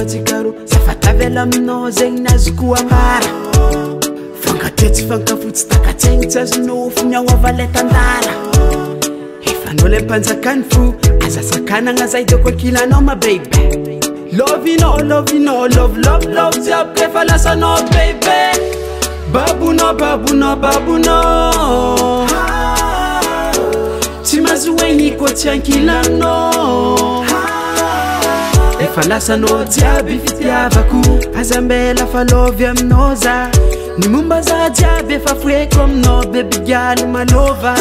matikaro zafatavela aminao zegny nazoko amara fankatetsy fankafotsy takatsaigny tsy azonofo miagnaova le tandara efanao le mpanjakany fo azasakanagna zay doko ankilanao ma baby lovinao lovinao love jiaby kefa lasanao baby babunao babunao babunao tsy mazoegny koa tsy ankilanao efa lasanao jiaby fitiavako azambela fa lovy aminao za ny momba za jiaby efa foeko aminao baby girl malova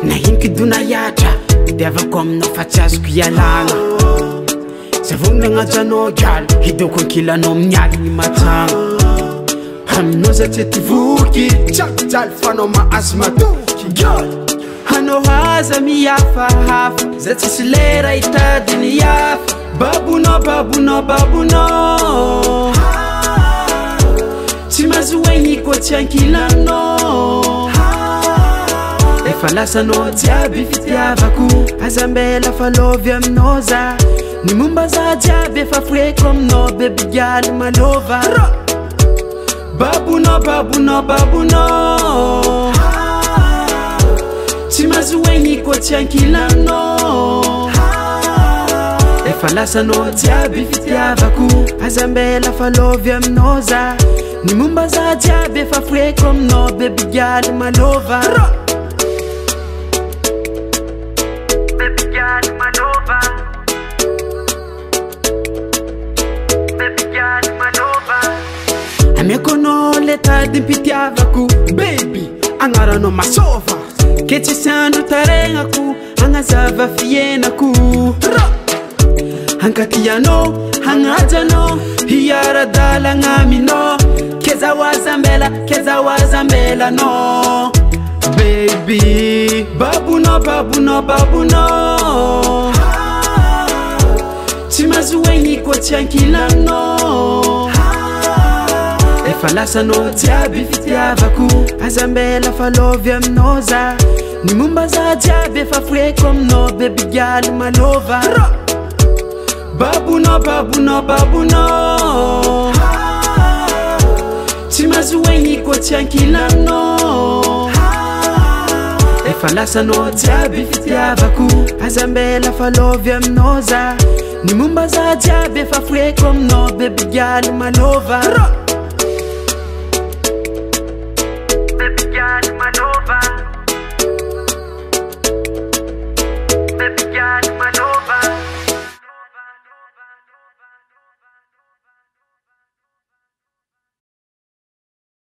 na inkidona yatra itiavako aminao fa tsy azoko ialagna zavogny agnajanao girl hidoko ankilanao mialigny matsagna aminao za tsy tivoky tsakojaly fanao mahazo matoky girl hanao haza mihafahafa za tsisy lera hitadiny hafa babunao babunao babunao tsy mazoegny koa tsy ankilanao efa lasanao jiaby fitiavako azambela fa lovy aminao za ny momba za jiaby efa foeko aminao baby girl malova babunao babunao babunao tsy mazoegny koa tsy ankilanao efa lasanao jiaby fitiavako azambela fa lovy aminao za ny momba za jiaby efa foeko aminao baby girl malova baby girl malova baby girl malova amiakonao le tady mpitiavako baby agnaranao masova ke tsisy andro taregnako agnazava fienako hankatianao hagnajanao hiara-dalagna aminao keza wazambelanao baby babunao babunao babunao tsy mazoegny koa tsy ankilanao efa lasanao jiaby fitiavako azambela fa lovy aminao za ny momba za jiaby efa foeko aminao baby girl malova babunao babunao babunao tsy mazoegny koa tsy ankilanao efa lasanao jiaby fitiavako azambela fa lovy aminao za ny momba za jiaby efa foeko aminao baby girl malova